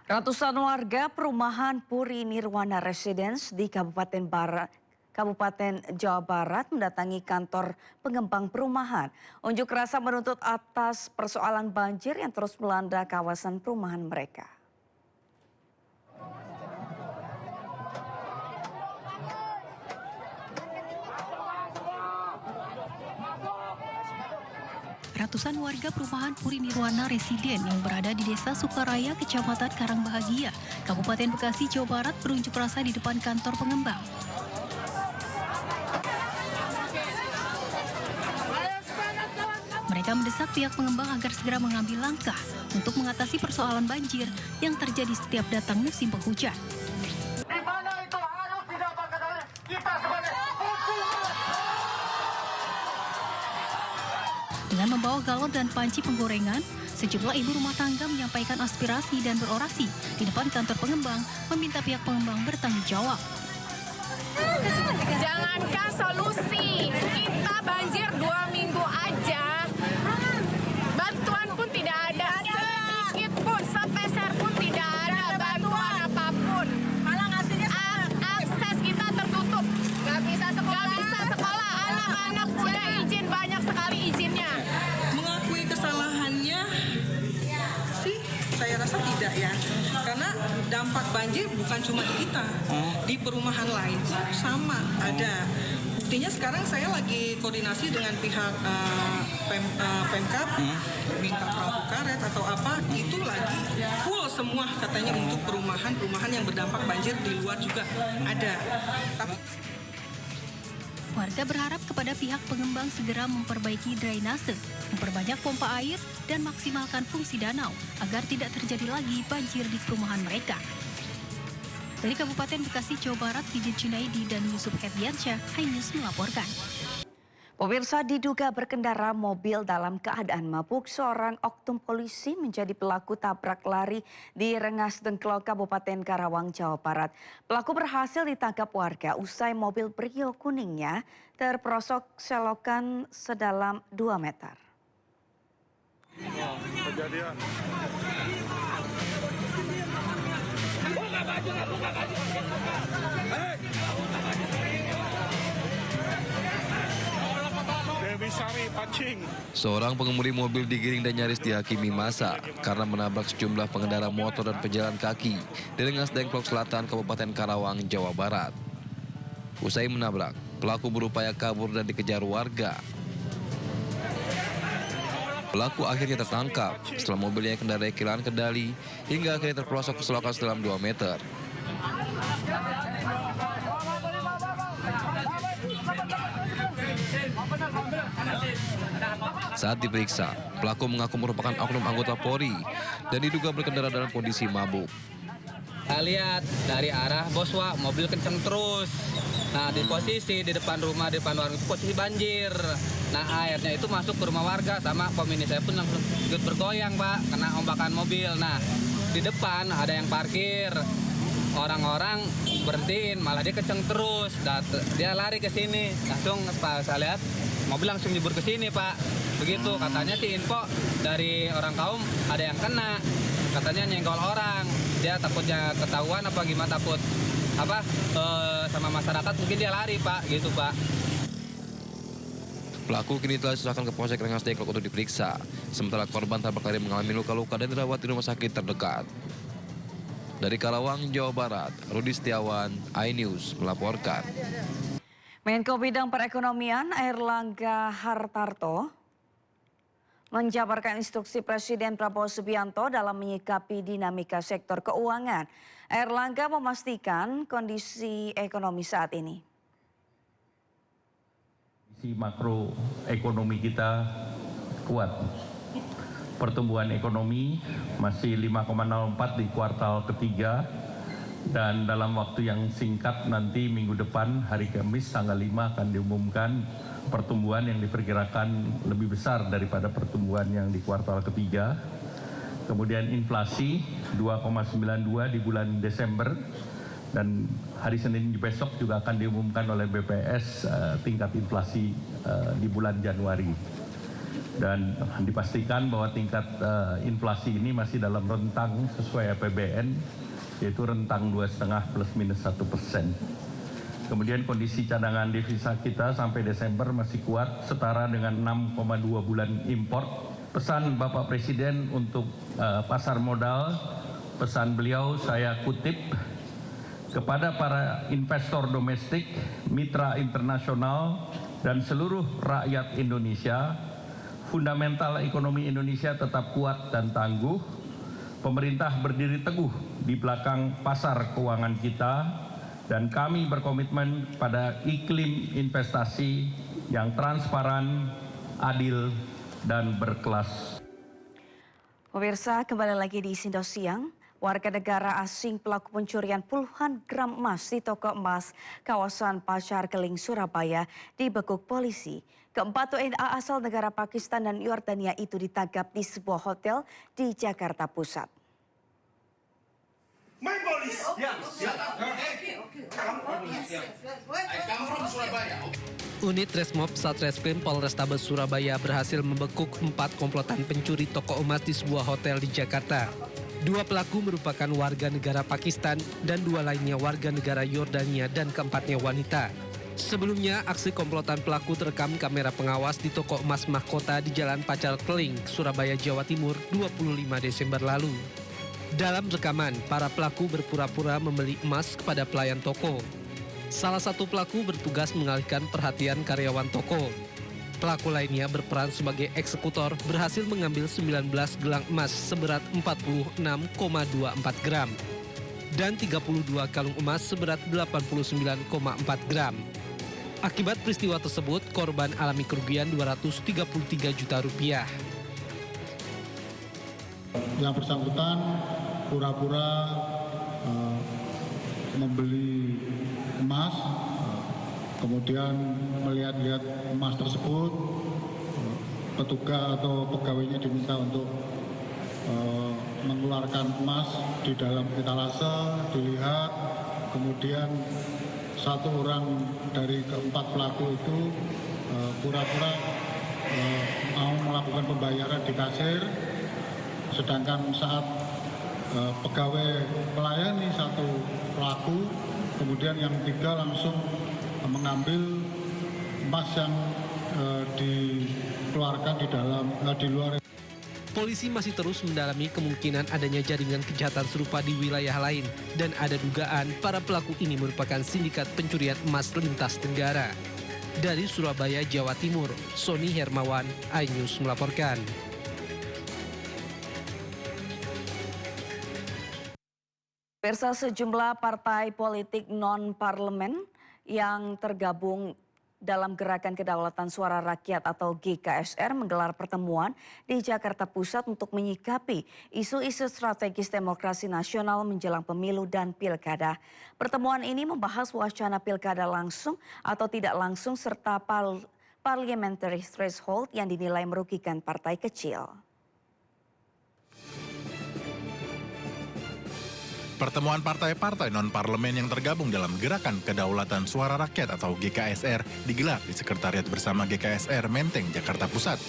Ratusan warga perumahan Puri Nirwana Residence di Kabupaten Jawa Barat mendatangi kantor pengembang perumahan. Unjuk rasa menuntut atas persoalan banjir yang terus melanda kawasan perumahan mereka. Ratusan warga perumahan Puri Nirwana Residen yang berada di Desa Sukaraya, Kecamatan Karangbahagia, Kabupaten Bekasi, Jawa Barat berunjuk rasa di depan kantor pengembang. Mereka mendesak pihak pengembang agar segera mengambil langkah untuk mengatasi persoalan banjir yang terjadi setiap datang musim penghujan. Di mana itu harus didapatkan oleh kita sebagai konsumen. Dengan membawa galon dan panci penggorengan, sejumlah ibu rumah tangga menyampaikan aspirasi dan berorasi di depan kantor pengembang, meminta pihak pengembang bertanggung jawab. Jangankan solusi, kita banjir 2 minggu aja, bantuan pun tidak ada, sedikit pun, sepeser pun tidak ada bantuan apapun. Malah ngasihnya akses kita tertutup, nggak bisa sekolah, anak-anak udah izin banyak sekali izinnya. Mengakui kesalahannya sih saya rasa tidak ya, karena dampak banjir bukan cuma di kita, di perumahan lain sama ada. Buktinya sekarang saya lagi koordinasi dengan pihak Pemkab, minta perahu karet atau apa, itu lagi full semua katanya untuk perumahan yang berdampak banjir di luar juga ada. Tapi Warga berharap kepada pihak pengembang segera memperbaiki drainase, memperbanyak pompa air, dan maksimalkan fungsi danau agar tidak terjadi lagi banjir di perumahan mereka. Dari Kabupaten Bekasi, Jawa Barat, Didin Junaidi dan Yusuf Herdiansyah, iNews melaporkan. Pemirsa, diduga berkendara mobil dalam keadaan mabuk, seorang oknum polisi menjadi pelaku tabrak lari di Rengas Dengklok, Kabupaten Karawang, Jawa Barat. Pelaku berhasil ditangkap warga usai mobil Brio kuningnya terperosok selokan sedalam 2 meter. Kejadian. Seorang pengemudi mobil digiring dan nyaris dihakimi massa karena menabrak sejumlah pengendara motor dan pejalan kaki di Rengas Dengklok Selatan, Kabupaten Karawang, Jawa Barat. Usai menabrak, pelaku berupaya kabur dan dikejar warga. Pelaku akhirnya tertangkap setelah mobilnya kendarai kehilangan kendali hingga akhirnya terperosok ke selokan sedalam 2 meter. Saat diperiksa, pelaku mengaku merupakan oknum anggota Polri dan diduga berkendara dalam kondisi mabuk. Saya lihat dari arah Boswa, mobil kenceng terus. Nah, di posisi di depan rumah, di depan warung itu posisi banjir. Nah, airnya itu masuk ke rumah warga, sama pemini saya pun langsung ikut bergoyang, Pak, kena ombakan mobil. Nah, di depan ada yang parkir. Orang-orang berhentiin, malah dia kenceng terus. Dia lari ke sini. Langsung pas saya lihat, mobil langsung nyebur ke sini, Pak. Begitu, katanya sih info dari orang kaum ada yang kena. Katanya nyenggol orang. Dia takutnya ketahuan apa gimana, takut sama masyarakat, mungkin dia lari, Pak, gitu, Pak. Pelaku kini telah diserahkan ke Polsek Rengas Dengklok untuk diperiksa. Sementara korban tabrak lari mengalami luka-luka dan dirawat di rumah sakit terdekat. Dari Karawang, Jawa Barat, Rudi Setiawan, iNews melaporkan. Menko Bidang Perekonomian Airlangga Hartarto menjabarkan instruksi Presiden Prabowo Subianto dalam menyikapi dinamika sektor keuangan. Airlangga memastikan kondisi ekonomi saat ini. Kondisi makroekonomi kita kuat. Pertumbuhan ekonomi masih 5,04 di kuartal ketiga, dan dalam waktu yang singkat nanti minggu depan hari Kamis tanggal 5 akan diumumkan pertumbuhan yang diperkirakan lebih besar daripada pertumbuhan yang di kuartal ketiga. Kemudian inflasi 2,92 di bulan Desember, dan hari Senin besok juga akan diumumkan oleh BPS tingkat inflasi di bulan Januari. dan dipastikan bahwa tingkat inflasi ini masih dalam rentang sesuai APBN, yaitu rentang 2,5 plus minus 1%. Kemudian kondisi cadangan devisa kita sampai Desember masih kuat, setara dengan 6,2 bulan import. Pesan Bapak Presiden untuk pasar modal, pesan beliau saya kutip, kepada para investor domestik, mitra internasional, dan seluruh rakyat Indonesia, fundamental ekonomi Indonesia tetap kuat dan tangguh. Pemerintah berdiri teguh di belakang pasar keuangan kita, dan kami berkomitmen pada iklim investasi yang transparan, adil, dan berkelas. Pemirsa, kembali lagi di Sindo Siang. Warga negara asing pelaku pencurian puluhan gram emas di toko emas kawasan Pasar Keling, Surabaya dibekuk polisi. Keempat WNA asal negara Pakistan dan Yordania itu ditangkap di sebuah hotel di Jakarta Pusat. My police. Unit Resmob Satreskrim Polrestabes Surabaya berhasil membekuk 4 komplotan pencuri toko emas di sebuah hotel di Jakarta. 2 pelaku merupakan warga negara Pakistan dan 2 lainnya warga negara Yordania dan keempatnya wanita. Sebelumnya, aksi komplotan pelaku terekam kamera pengawas di toko emas mahkota di Jalan Pasar Keling, Surabaya, Jawa Timur, 25 Desember lalu. Dalam rekaman, para pelaku berpura-pura membeli emas kepada pelayan toko. Salah satu pelaku bertugas mengalihkan perhatian karyawan toko. Pelaku lainnya berperan sebagai eksekutor berhasil mengambil 19 gelang emas seberat 46,24 gram dan 32 kalung emas seberat 89,4 gram. Akibat peristiwa tersebut, korban alami kerugian 233 juta rupiah. Yang bersangkutan pura-pura membeli emas, kemudian melihat-lihat emas tersebut, petugas atau pegawainya diminta untuk mengeluarkan emas di dalam etalase, dilihat, kemudian satu orang dari keempat pelaku itu pura-pura mau melakukan pembayaran di kasir, sedangkan saat pegawai melayani satu pelaku, kemudian yang 3 langsung mengambil emas yang dikeluarkan di luar. Polisi masih terus mendalami kemungkinan adanya jaringan kejahatan serupa di wilayah lain dan ada dugaan para pelaku ini merupakan sindikat pencurian emas lintas negara. Dari Surabaya, Jawa Timur, Sony Hermawan, iNews melaporkan. Pemirsa, sejumlah partai politik non-parlemen yang tergabung dalam Gerakan Kedaulatan Suara Rakyat atau GKSR menggelar pertemuan di Jakarta Pusat untuk menyikapi isu-isu strategis demokrasi nasional menjelang pemilu dan pilkada. Pertemuan ini membahas wacana pilkada langsung atau tidak langsung serta parliamentary threshold yang dinilai merugikan partai kecil. Pertemuan partai-partai non-parlemen yang tergabung dalam Gerakan Kedaulatan Suara Rakyat atau GKSR digelar di Sekretariat Bersama GKSR Menteng, Jakarta Pusat.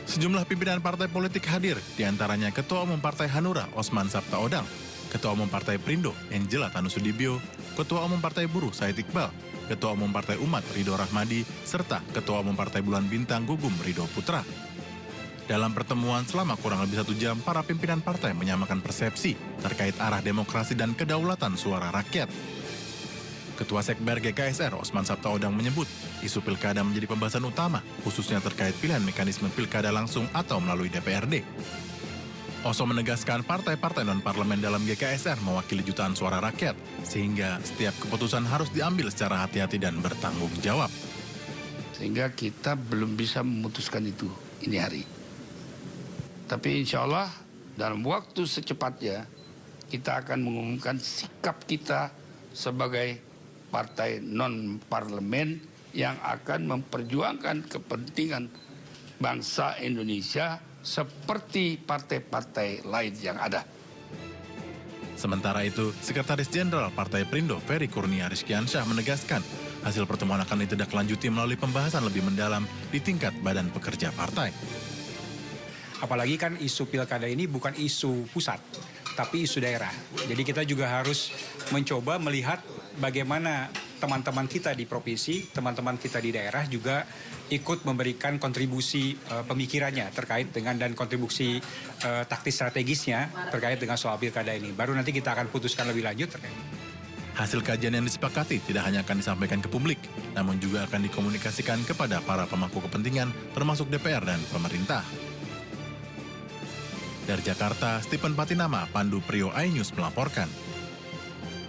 Sejumlah pimpinan partai politik hadir, diantaranya Ketua Umum Partai Hanura, Osman Sabtaodang, Ketua Umum Partai Perindo, Angela Tanusudibio, Ketua Umum Partai Buruh, Said Iqbal, Ketua Umum Partai Umat, Ridho Rahmadi, serta Ketua Umum Partai Bulan Bintang, Gugum Ridho Putra. Dalam pertemuan selama kurang lebih 1 jam, para pimpinan partai menyamakan persepsi terkait arah demokrasi dan kedaulatan suara rakyat. Ketua Sekber GKSR, Osman Sabtaodang menyebut, isu pilkada menjadi pembahasan utama, khususnya terkait pilihan mekanisme pilkada langsung atau melalui DPRD. Oso menegaskan partai-partai non-parlemen dalam GKSR mewakili jutaan suara rakyat, sehingga setiap keputusan harus diambil secara hati-hati dan bertanggung jawab. Sehingga kita belum bisa memutuskan itu ini hari. Tapi insya Allah dalam waktu secepatnya kita akan mengumumkan sikap kita sebagai partai non-parlemen yang akan memperjuangkan kepentingan bangsa Indonesia seperti partai-partai lain yang ada. Sementara itu, Sekretaris Jenderal Partai Perindo Ferry Kurnia Rizkiansyah menegaskan Hasil pertemuan akan ditindaklanjuti melalui pembahasan lebih mendalam di tingkat badan pekerja partai. Apalagi kan isu pilkada ini bukan isu pusat, tapi isu daerah. Jadi kita juga harus mencoba melihat bagaimana teman-teman kita di provinsi, teman-teman kita di daerah juga ikut memberikan kontribusi pemikirannya terkait dengan dan kontribusi taktis strategisnya terkait dengan soal pilkada ini. Baru nanti kita akan putuskan lebih lanjut terkait. Hasil kajian yang disepakati tidak hanya akan disampaikan ke publik, namun juga akan dikomunikasikan kepada para pemangku kepentingan termasuk DPR dan pemerintah. Dari Jakarta, Stephen Patinama, Pandu Prio iNews melaporkan.